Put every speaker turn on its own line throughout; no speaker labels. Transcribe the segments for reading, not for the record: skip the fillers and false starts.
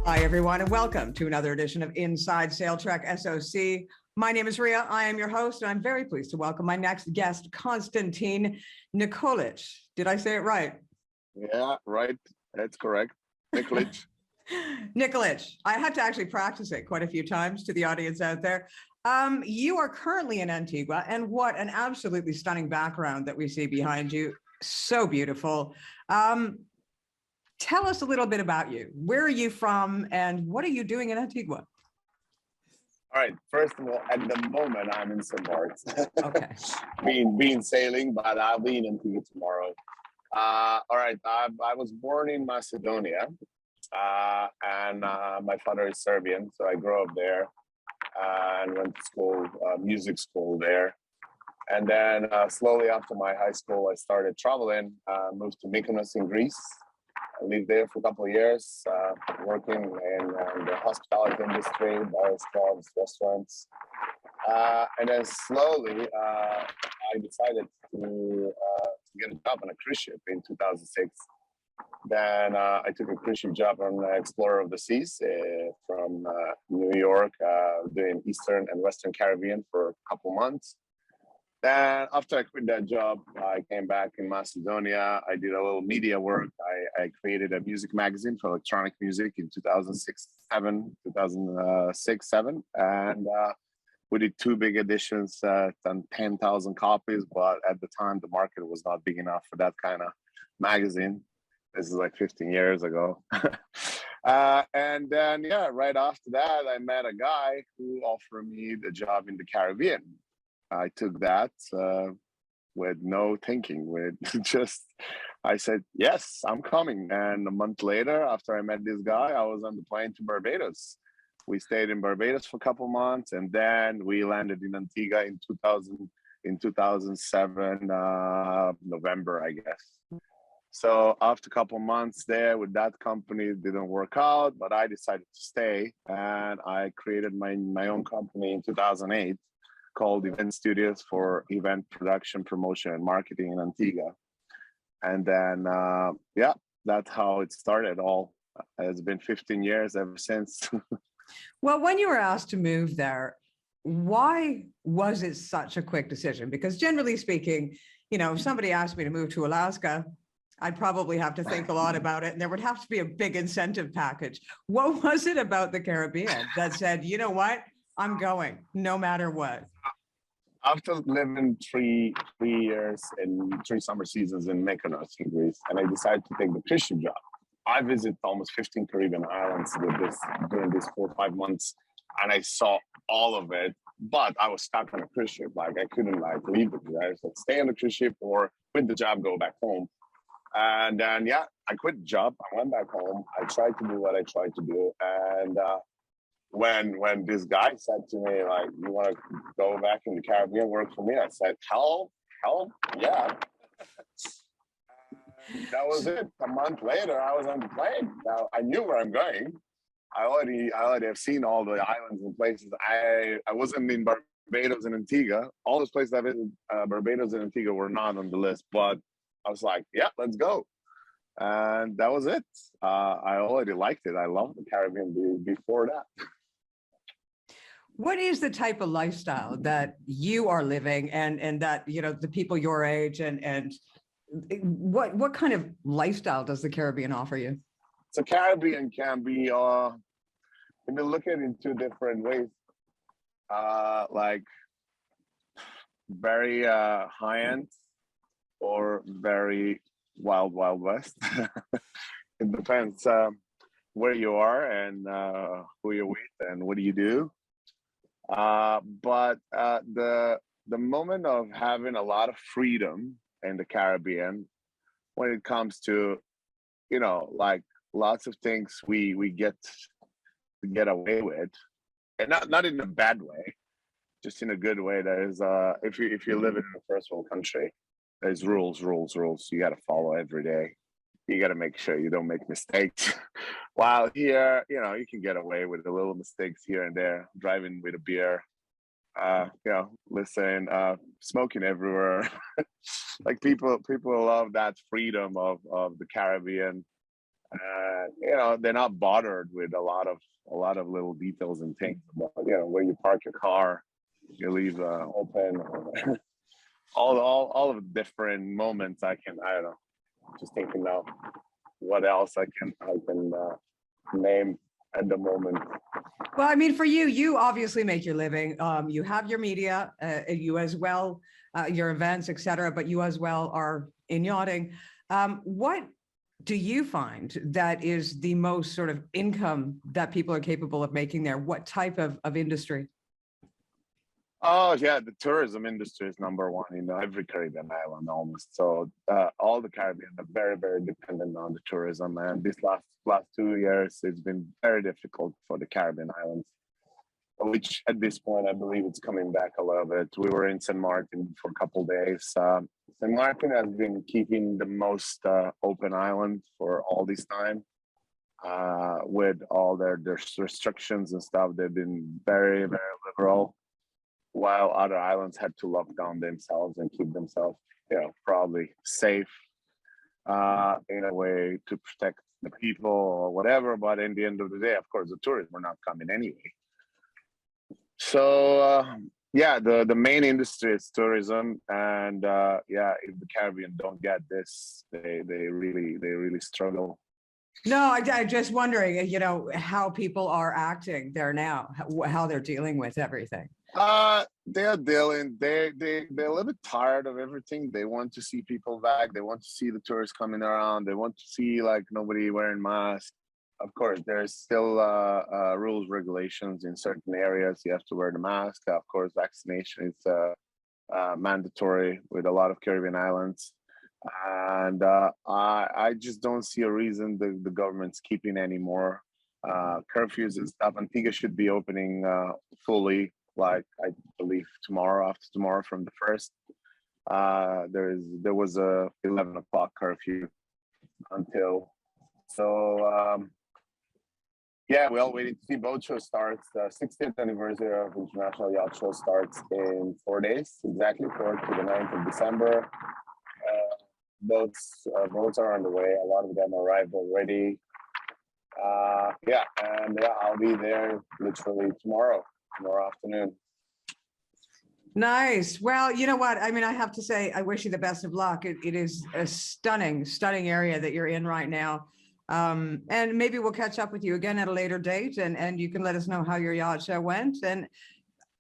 Hi, everyone, and welcome to another edition of Inside Sailtrek SOC. My name is Ria. I am your host, and I'm very pleased to welcome my next guest, Constantin Nikolic. Did I say it right?
Yeah, right. That's correct. Nikolic.
Nikolic. I had to actually practice it quite a few times to the audience out there. You are currently in Antigua, and what an absolutely stunning background that we see behind you. So beautiful. Tell us a little bit about you. Where are you from, and what are you doing in Antigua?
All right. First of all, at the moment, I'm in St. Bart's.
Okay.
been sailing, but I'll be in Antigua tomorrow. All right. I was born in Macedonia, and my father is Serbian, so I grew up there and went to school, music school there. And then slowly after my high school, I started traveling, moved to Mykonos in Greece. I lived there for a couple of years, working in the hospitality industry, bars, clubs, restaurants. And then slowly, I decided to get a job on a cruise ship in 2006. Then I took a cruise ship job on Explorer of the Seas from New York, doing Eastern and Western Caribbean for a couple months. Then after I quit that job, I came back in Macedonia. I did a little media work. I created a music magazine for electronic music in 2006, 7, and we did 2 big editions, done 10,000 copies. But at the time, the market was not big enough for that kind of magazine. This is like 15 years ago. And then, yeah, right after that, I met a guy who offered me the job in the Caribbean. I took that with no thinking, I said, yes, I'm coming. And a month later, after I met this guy, I was on the plane to Barbados. We stayed in Barbados for a couple months, and then we landed in Antigua in 2007, November, I guess. So after a couple months there with that company, it didn't work out, but I decided to stay, and I created my own company in 2008. Called Event Studios for event production, promotion, and marketing in Antigua. And then, yeah, that's how it started all. It's been 15 years ever since.
Well, when you were asked to move there, why was it such a quick decision? Because generally speaking, you know, if somebody asked me to move to Alaska, I'd probably have to think a lot about it. And there would have to be a big incentive package. What was it about the Caribbean that said, you know what? I'm going no matter what?
After living three years and 3 summer seasons in Mykonos in Greece, and I decided to take the cruise ship job. I visited almost 15 Caribbean islands during these 4 or 5 months, and I saw all of it. But I was stuck on a cruise ship. Like I couldn't leave the cruise. I said, stay on the cruise ship or quit the job, go back home. And then yeah, I quit the job. I went back home. I tried to do what I tried to do, and when this guy said to me, like, you want to go back in the Caribbean, work for me? I said, hell, yeah. That was it. A month later, I was on the plane. Now I knew where I'm going. I already have seen all the islands and places. I wasn't in Barbados and Antigua. All those places I visited, Barbados and Antigua were not on the list. But I was like, yeah, let's go. And that was it. I already liked it. I loved the Caribbean before that.
What is the type of lifestyle that you are living and that, you know, the people your age and what kind of lifestyle does the Caribbean offer you?
So Caribbean can be, you can look at it in 2 different ways. Like very high-end or very wild west. It depends where you are and who you're with and what do you do. But the moment of having a lot of freedom in the Caribbean, when it comes to, you know, like lots of things we get to get away with, and not in a bad way, just in a good way. That is, if you live in a first world country, there's rules. You got to follow every day. You got to make sure you don't make mistakes. While here, you know, you can get away with a little mistakes here and there, driving with a beer, you know, listen, smoking everywhere. Like people love that freedom of the Caribbean. You know, they're not bothered with a lot of little details and things about, you know, where you park your car, you leave open, or all of the different moments. I don't know, just thinking now what else I can name at the moment.
Well, I mean, for you, you obviously make your living. You have your media, you as well, your events, et cetera, but you as well are in yachting. What do you find that is the most sort of income that people are capable of making there? What type of industry?
Oh yeah, the tourism industry is number one in every Caribbean island almost. So all the Caribbean are very, very dependent on the tourism. And this last 2 years, it's been very difficult for the Caribbean islands, which at this point I believe it's coming back a little bit. We were in St. Martin for a couple of days. St. Martin has been keeping the most open island for all this time. With all their restrictions and stuff, they've been very, very liberal, while other islands had to lock down themselves and keep themselves, you know, probably safe in a way to protect the people or whatever. But in the end of the day, of course, the tourists were not coming anyway. So yeah, the main industry is tourism, and yeah, if the Caribbean don't get this, they really struggle.
No, I'm just wondering, you know, how people are acting there now, how they're dealing with everything.
They're dealing. They're a little bit tired of everything. They want to see people back. They want to see the tourists coming around. They want to see like nobody wearing masks. Of course, there's still rules, regulations in certain areas. You have to wear the mask. Of course, vaccination is mandatory with a lot of Caribbean islands. And I just don't see a reason the government's keeping any more curfews and stuff. Antigua should be opening fully, like I believe tomorrow, after tomorrow, from the 1st. There was a 11 o'clock curfew until. So yeah, we're all waiting to see. Boat show starts. The 60th anniversary of International Yacht Show starts in 4 days, exactly 4th to the 9th of December. Boats are on the way. A lot of them arrived already. Yeah, and yeah, I'll be there literally tomorrow afternoon.
Nice. Well, you know what? I mean, I have to say, I wish you the best of luck. It is a stunning area that you're in right now. And maybe we'll catch up with you again at a later date, and you can let us know how your yacht show went. And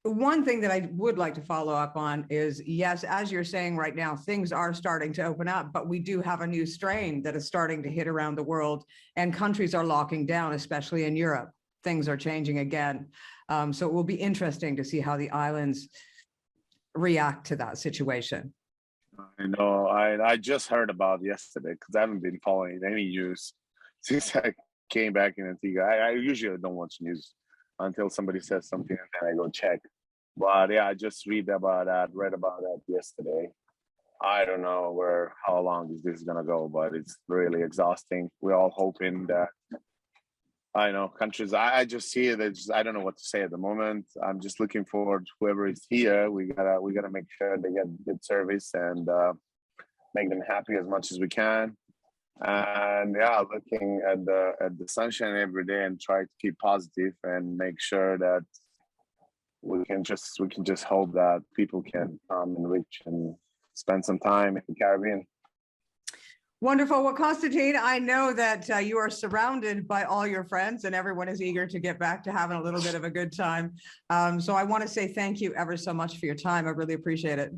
one thing that I would like to follow up on is, yes, as you're saying right now, things are starting to open up, but we do have a new strain that is starting to hit around the world, and countries are locking down, especially in Europe. Things are changing again. So it will be interesting to see how the islands react to that situation.
I know. I just heard about it yesterday because I haven't been following any news since I came back in Antigua. I usually don't watch news until somebody says something, and then I go check. But yeah, I just read about that yesterday. I don't know how long is this gonna go, but it's really exhausting. We're all hoping that, I know, countries, I just see it. I don't know what to say at the moment. I'm just looking forward to whoever is here. We gotta make sure they get good service and make them happy as much as we can. And yeah, looking at the sunshine every day and try to keep positive and make sure that we can just hope that people can come and reach and spend some time in the Caribbean.
Wonderful. Well, Constantin, I know that you are surrounded by all your friends, and everyone is eager to get back to having a little bit of a good time. So I want to say thank you ever so much for your time. I really appreciate it.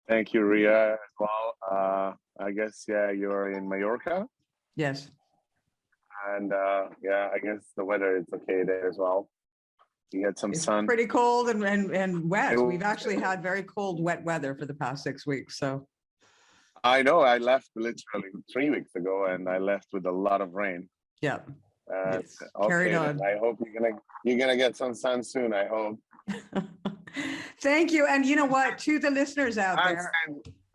Thank you, Ria, as well. I guess, yeah, you're in Mallorca.
Yes.
And yeah, I guess the weather is okay there as well. You get some sun.
Pretty cold and wet. We've actually had very cold, wet weather for the past 6 weeks. So
I know. I left literally 3 weeks ago, and I left with a lot of rain.
Yeah.
Okay,
carried on.
I hope you're gonna get some sun soon. I hope.
Thank you. And you know what? To the listeners out there,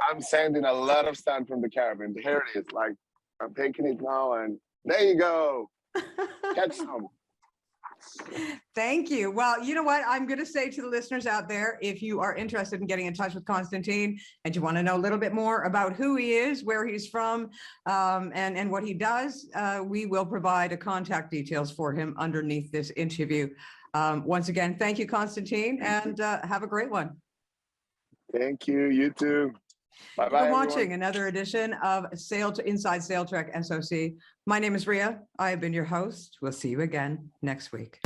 I'm sending a lot of sun from the Caribbean. Here it is. Like, I'm taking it now, and there you go. Catch some.
Thank you. Well, you know what? I'm going to say to the listeners out there, if you are interested in getting in touch with Constantin and you want to know a little bit more about who he is, where he's from, and what he does, we will provide a contact details for him underneath this interview. Once again, thank you, Constantin, and have a great one.
Thank you. You too. Bye bye.
You're watching another edition of Inside Sailtrek SOC. My name is Ria. I have been your host. We'll see you again next week.